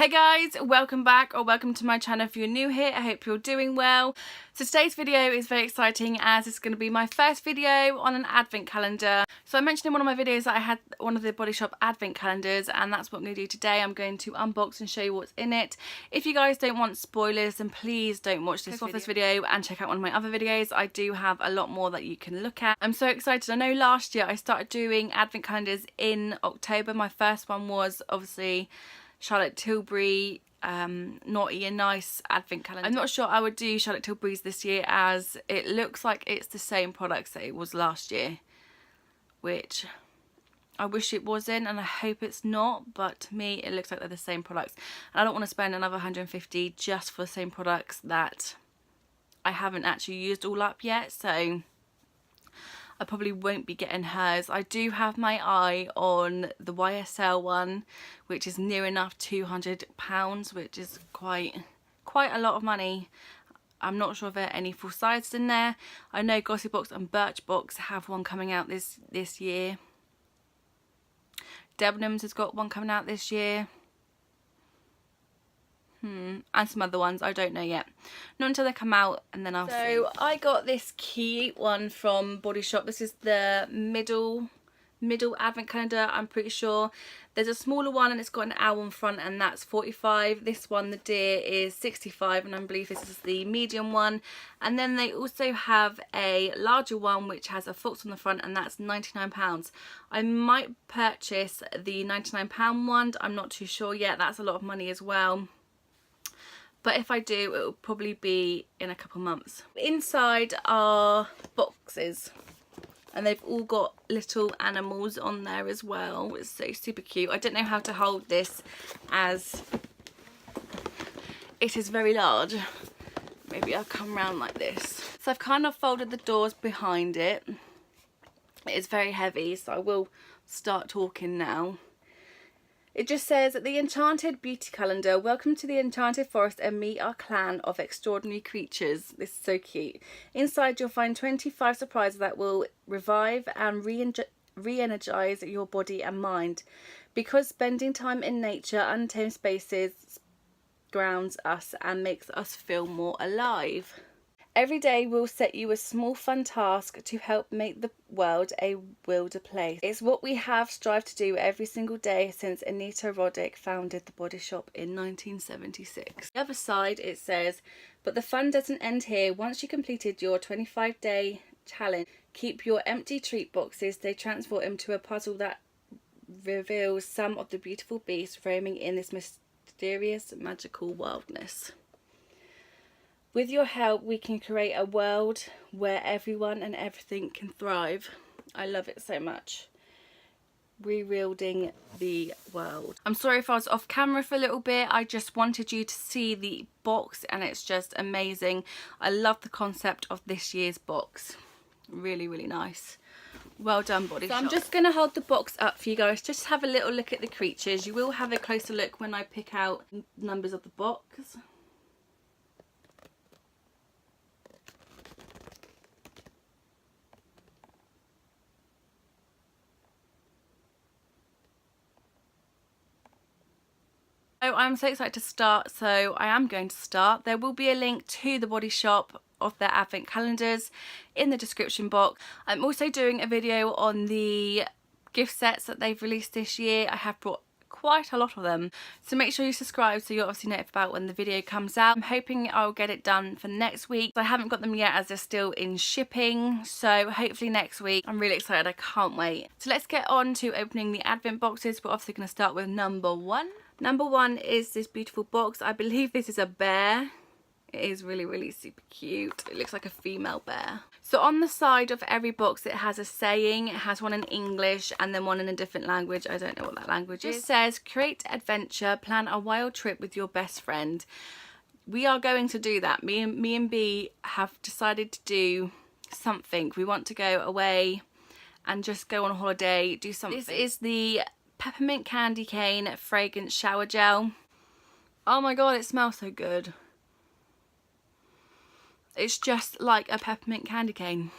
Hey guys, welcome back or welcome to my channel if you're new here. I hope you're doing well. So today's video is very exciting as it's going to be my first video on an advent calendar. So I mentioned in one of my videos that I had one of the Body Shop advent calendars, and that's what I'm going to do today. I'm going to unbox and show you what's in it. If you guys don't want spoilers, then please don't watch this video and check out one of my other videos. I do have a lot more that you can look at. I'm so excited. I know last year I started doing advent calendars in October. My first one was obviously Charlotte Tilbury Naughty and Nice advent calendar. I'm not sure I would do Charlotte Tilbury's this year as it looks like it's the same products that it was last year, which I wish it wasn't and I hope it's not, but to me it looks like they're the same products and I don't want to spend another $150 just for the same products that I haven't actually used all up yet, so I probably won't be getting hers. I do have my eye on the YSL one, which is near enough £200, which is quite a lot of money. I'm not sure if there are any full sizes in there. I know Glossybox and Birchbox have one coming out this year. Debenhams has got one coming out this year. And some other ones, I don't know yet. Not until they come out and then I'll see. So I got this cute one from Body Shop. This is the middle advent calendar, I'm pretty sure. There's a smaller one and it's got an owl on front and that's 45. This one, the deer, is 65 and I believe this is the medium one. And then they also have a larger one which has a fox on the front and that's £99. I might purchase the £99 one, I'm not too sure yet. That's a lot of money as well. But if I do, it will probably be in a couple months. Inside are boxes. And they've all got little animals on there as well. It's so super cute. I don't know how to hold this as it is very large. Maybe I'll come round like this. So I've kind of folded the doors behind it. It is very heavy, so I will start talking now. It just says, the Enchanted Beauty Calendar. Welcome to the Enchanted Forest and meet our clan of extraordinary creatures. This is so cute. Inside you'll find 25 surprises that will revive and re-energize your body and mind. Because spending time in nature, untamed spaces grounds us and makes us feel more alive. Every day we'll set you a small fun task to help make the world a wilder place. It's what we have strived to do every single day since Anita Roddick founded the Body Shop in 1976. The other side it says, but the fun doesn't end here. Once you completed your 25-day challenge, keep your empty treat boxes. They transform into a puzzle that reveals some of the beautiful beasts roaming in this mysterious magical wilderness. With your help, we can create a world where everyone and everything can thrive. I love it so much. Rewielding the world. I'm sorry if I was off camera for a little bit. I just wanted you to see the box and it's just amazing. I love the concept of this year's box. Really, really nice. Well done, Body Shop. So I'm just going to hold the box up for you guys. Just have a little look at the creatures. You will have a closer look when I pick out numbers of the box. So I'm so excited to start, so I am going to start. There will be a link to the Body Shop of their advent calendars in the description box. I'm also doing a video on the gift sets that they've released this year. I have brought quite a lot of them, so make sure you subscribe so you're obviously notified about when the video comes out. I'm hoping I'll get it done for next week. I haven't got them yet as they're still in shipping, so hopefully next week. I'm really excited, I can't wait. So let's get on to opening the advent boxes. We're obviously going to start with number one. Number one is this beautiful box. I believe this is a bear. It is really, really super cute. It looks like a female bear. So on the side of every box it has a saying. It has one in English and then one in a different language. I don't know what that language is. It says, create adventure, plan a wild trip with your best friend. We are going to do that. Me and B have decided to do something. We want to go away and just go on a holiday, do something. This is the Peppermint Candy Cane Fragrance Shower Gel. Oh my god, it smells so good. It's just like a peppermint candy cane.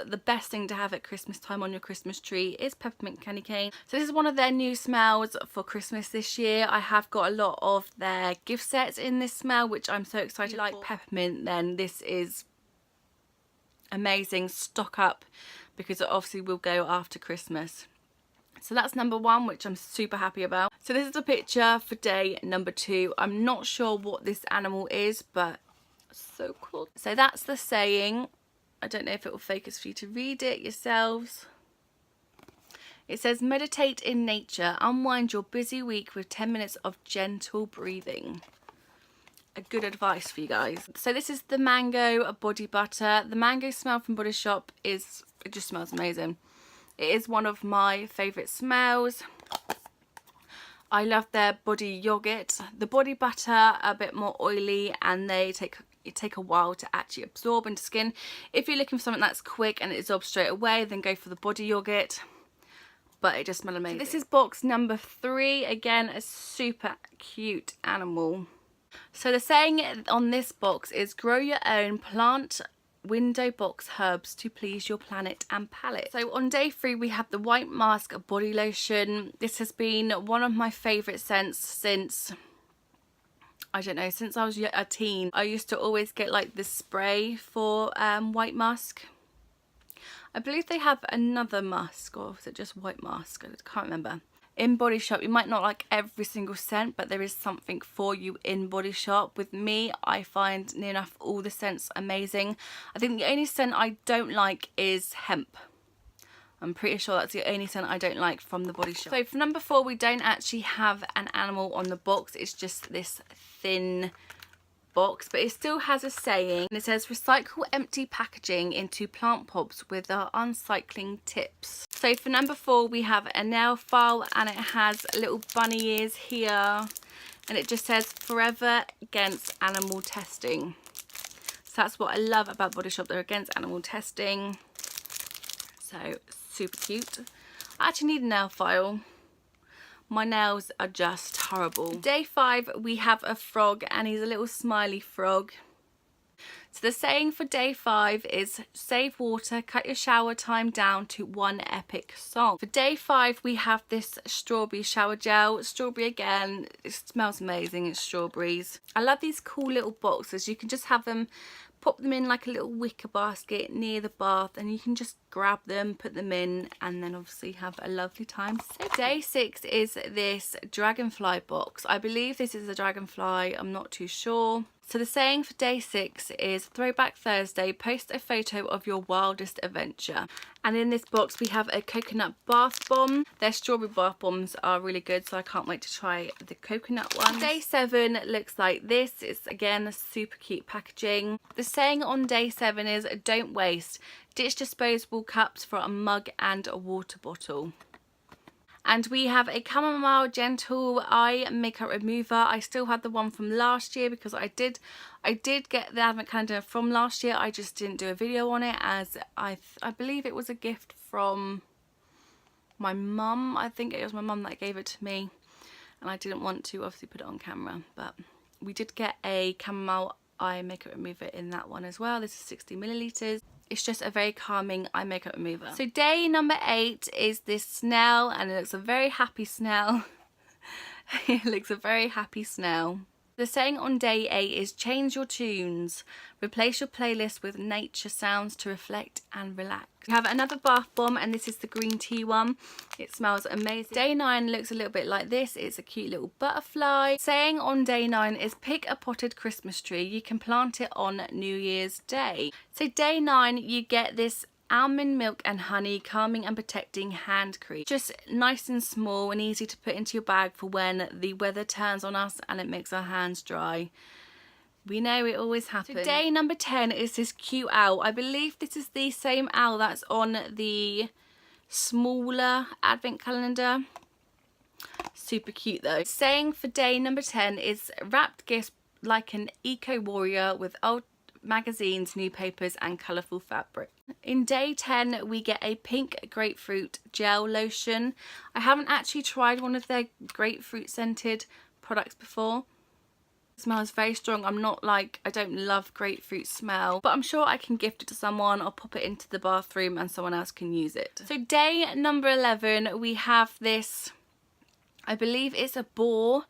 the best thing to have at Christmas time on your Christmas tree is peppermint candy cane. So this is one of their new smells for Christmas this year. I have got a lot of their gift sets in this smell, which I'm so excited for. If you like peppermint, then this is amazing. Stock up, because it obviously will go after Christmas. So that's number 1, which I'm super happy about. So this is a picture for day number 2. I'm not sure what this animal is, but so cool. So that's the saying. I don't know if it will focus for you to read it yourselves. It says, meditate in nature, unwind your busy week with 10 minutes of gentle breathing. A good advice for you guys. So this is the mango body butter. The mango smell from Body Shop it just smells amazing. It is one of my favourite smells. I love their body yogurt. The body butter are a bit more oily, and it take a while to actually absorb into skin. If you're looking for something that's quick and it absorbs straight away, then go for the body yogurt. But it just smells amazing. So this is box number 3. Again, a super cute animal. So the saying on this box is, grow your own plant window box herbs to please your planet and palate. So on day 3 we have the White Mask body lotion. This has been one of my favourite scents since, I don't know, since I was a teen. I used to always get like the spray for White Mask. I believe they have another musk, or is it just White Mask? I can't remember. In Body Shop, you might not like every single scent, but there is something for you in Body Shop. With me, I find near enough all the scents amazing. I think the only scent I don't like is hemp. I'm pretty sure that's the only scent I don't like from the Body Shop. So for number 4, we don't actually have an animal on the box. It's just this thin box, but it still has a saying. It says, recycle empty packaging into plant pots with our uncycling tips. So for number 4 we have a nail file, and it has little bunny ears here, and it just says forever against animal testing. So that's what I love about Body Shop, they're against animal testing. So super cute. I actually need a nail file. My nails are just horrible. Day 5 we have a frog, and he's a little smiley frog. So the saying for day 5 is, save water, cut your shower time down to one epic song. For day 5 we have this strawberry shower gel. Strawberry again, it smells amazing, it's strawberries. I love these cool little boxes. You can just have them, pop them in like a little wicker basket near the bath, and you can just grab them, put them in, and then obviously have a lovely time. So day 6 is this dragonfly box. I believe this is a dragonfly, I'm not too sure. So the saying for day 6 is, Throwback Thursday, post a photo of your wildest adventure. And in this box we have a coconut bath bomb. Their strawberry bath bombs are really good, so I can't wait to try the coconut one. Day 7 looks like this. It's again a super cute packaging. The saying on day 7 is, don't waste. Ditch disposable cups for a mug and a water bottle. And we have a chamomile gentle eye makeup remover. I still had the one from last year because I did get the advent calendar from last year. I just didn't do a video on it, as I believe it was a gift from my mum. I think it was my mum that gave it to me, and I didn't want to obviously put it on camera, but we did get a chamomile eye makeup remover in that one as well. This is 60 millilitres. It's just a very calming eye makeup remover. So day number 8 is this snail, and it looks a very happy snail. It looks a very happy snail. The saying on day 8 is, change your tunes. Replace your playlist with nature sounds to reflect and relax. We have another bath bomb, and this is the green tea one. It smells amazing. Day 9 looks a little bit like this. It's a cute little butterfly. Saying on day 9 is, pick a potted Christmas tree. You can plant it on New Year's Day. So day 9 you get this almond milk and honey calming and protecting hand cream. Just nice and small and easy to put into your bag for when the weather turns on us and it makes our hands dry. We know it always happens. So day number 10 is this cute owl. I believe this is the same owl that's on the smaller advent calendar. Super cute though. Saying for day number 10 is, wrapped gifts like an eco warrior with old magazines, new papers and colourful fabric. In day 10 we get a pink grapefruit gel lotion. I haven't actually tried one of their grapefruit scented products before, It smells very strong. I don't love grapefruit smell, but I'm sure I can gift it to someone or pop it into the bathroom and someone else can use it. So day number 11, we have this, I believe it's a boar.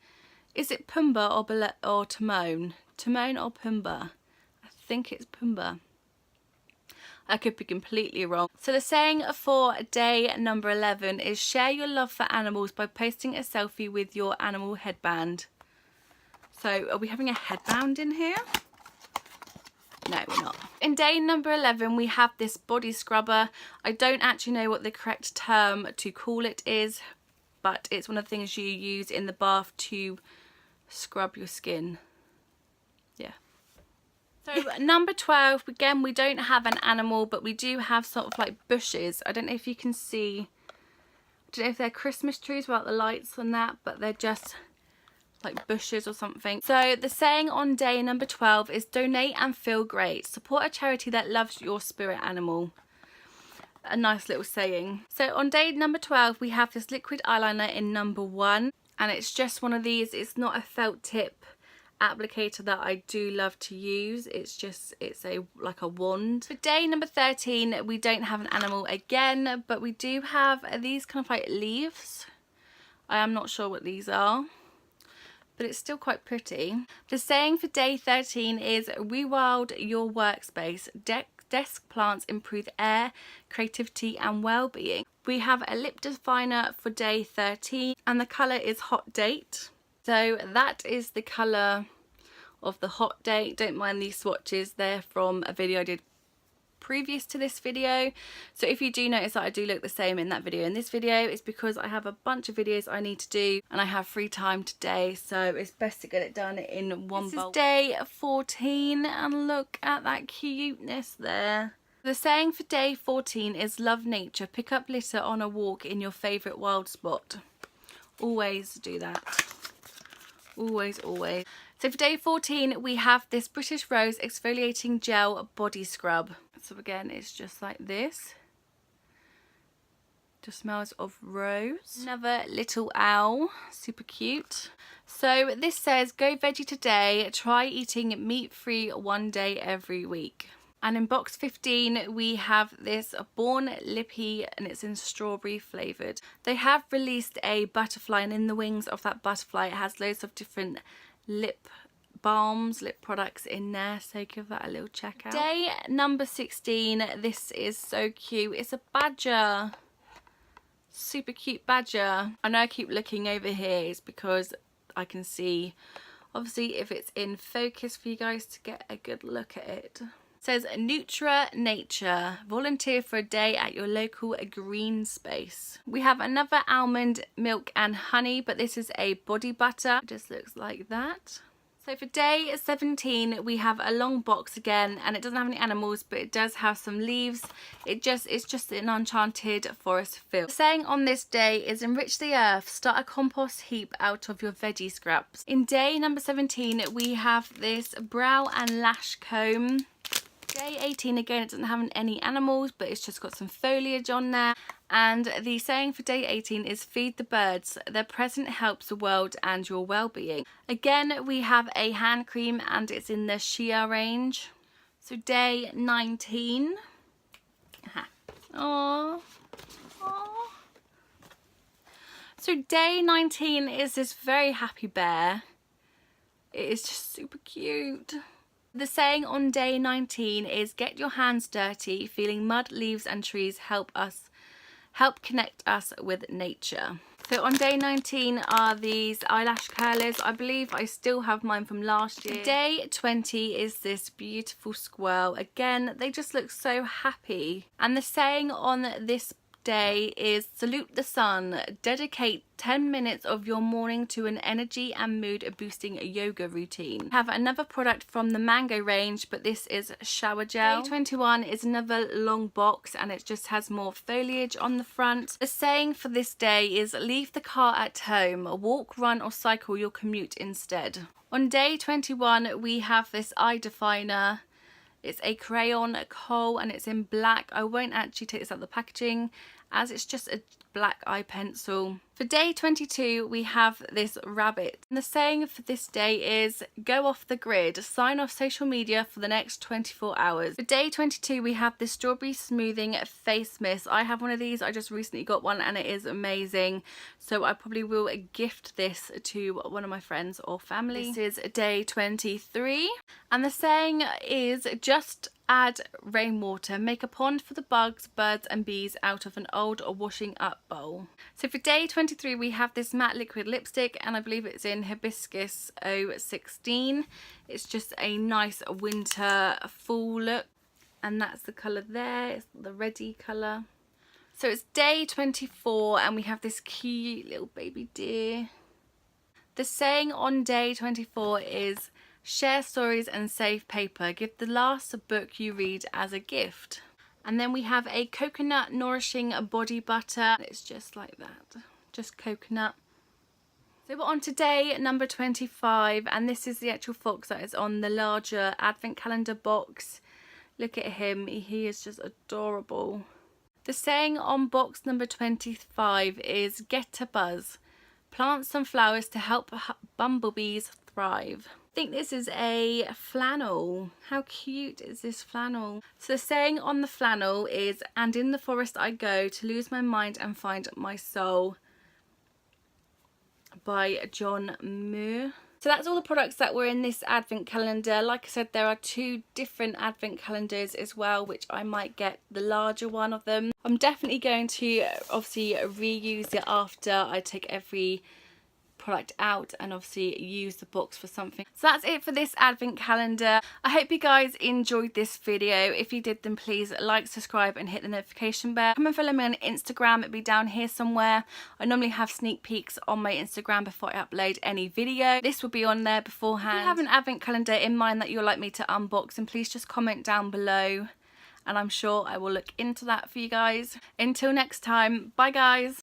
Is it Pumbaa or Timon? Timon or Pumbaa? I think it's Pumbaa. I could be completely wrong. So the saying for day number 11 is share your love for animals by posting a selfie with your animal headband. So are we having a headband in here? No, we're not. In day number 11, we have this body scrubber. I don't actually know what the correct term to call it is, but it's one of the things you use in the bath to scrub your skin. Yeah. So number 12, again, we don't have an animal, but we do have sort of like bushes. I don't know if you can see, I don't know if they're Christmas trees without the lights on that, but they're just like bushes or something. So the saying on day number 12 is donate and feel great. Support a charity that loves your spirit animal. A nice little saying. So on day number 12, we have this liquid eyeliner in number 1, and it's just one of these. It's not a felt tip applicator that I do love to use. It's like a wand. For day number 13, we don't have an animal again, but we do have these kind of like leaves. I am not sure what these are, but it's still quite pretty. The saying for day 13 is rewild your workspace. Desk plants improve air, creativity and well-being. We have a lip definer for day 13 and the colour is Hot Date. So that is the colour of the Hot Date. Don't mind these swatches, they're from a video I did previous to this video. So if you do notice that I do look the same in that video and this video, it's because I have a bunch of videos I need to do and I have free time today, so it's best to get it done in one bowl. This is day 14 and look at that cuteness there. The saying for day 14 is love nature. Pick up litter on a walk in your favourite wild spot. Always do that. Always, always. So for day 14, we have this British Rose Exfoliating Gel Body Scrub. So again, it's just like this. Just smells of rose. Another little owl, super cute. So this says, go veggie today, try eating meat-free one day every week. And in box 15, we have this Born Lippy and it's in strawberry flavoured. They have released a butterfly and in the wings of that butterfly, it has loads of different lip balms, lip products in there, so give that a little check out. Day number 16, this is so cute. It's a badger. Super cute badger. I know I keep looking over here, it's because I can see, obviously if it's in focus for you guys to get a good look at it. It says Nutra Nature, volunteer for a day at your local green space. We have another almond milk and honey, but this is a body butter. It just looks like that. So for day 17, we have a long box again, and it doesn't have any animals, but it does have some leaves. It's just an enchanted forest feel. The saying on this day is enrich the earth, start a compost heap out of your veggie scraps. In day number 17, we have this brow and lash comb. Day 18, again, it doesn't have any animals, but it's just got some foliage on there. And the saying for day 18 is feed the birds. Their present helps the world and your well-being. Again, we have a hand cream and it's in the Shea range. So day 19. Aww. Aww. So day 19 is this very happy bear. It is just super cute. The saying on day 19 is get your hands dirty, feeling mud, leaves and trees help connect us with nature. So on day 19 are these eyelash curlers. I believe I still have mine from last year. Day 20 is this beautiful squirrel. Again, they just look so happy. And the saying on this day is salute the sun, dedicate 10 minutes of your morning to an energy and mood boosting yoga routine. We have another product from the Mango range, but this is shower gel. Day 21 is another long box and it just has more foliage on the front. The saying for this day is leave the car at home, walk, run or cycle your commute instead. On day 21 we have this eye definer. It's a crayon kohl and it's in black. I won't actually take this out of the packaging. as it's just a black eye pencil. For day 22 we have this rabbit, and the saying for this day is go off the grid, sign off social media for the next 24 hours. For day 22 we have this strawberry smoothing face mist. I have one of these, I just recently got one and it is amazing, so I probably will gift this to one of my friends or family. This is day 23, and the saying is just add rainwater, make a pond for the bugs, birds and bees out of an old or washing up bowl. So for day 23 we have this matte liquid lipstick, and I believe it's in Hibiscus 016. It's just a nice winter fall look, and that's the colour there, it's the reddy colour. So it's day 24 and we have this cute little baby deer. The saying on day 24 is share stories and save paper. Give the last book you read as a gift. And then we have a coconut nourishing body butter. It's just like that, just coconut. So we're on to day number 25, and this is the actual fox that is on the larger advent calendar box. Look at him, he is just adorable. The saying on box number 25 is get a buzz. Plant some flowers to help bumblebees thrive. I think this is a flannel. How cute is this flannel? So the saying on the flannel is, and in the forest I go to lose my mind and find my soul, by John Muir. So that's all the products that were in this advent calendar. Like I said, there are 2 different advent calendars as well, which I might get the larger one of them. I'm definitely going to obviously reuse it after I take every product out and obviously use the box for something. So that's it for this advent calendar. I hope you guys enjoyed this video. If you did, then please like, subscribe and hit the notification bell. Come and follow me on Instagram, it'll be down here somewhere. I normally have sneak peeks on my Instagram before I upload any video. This will be on there beforehand. If you have an advent calendar in mind that you'd like me to unbox, then please just comment down below and I'm sure I will look into that for you guys. Until next time, bye guys.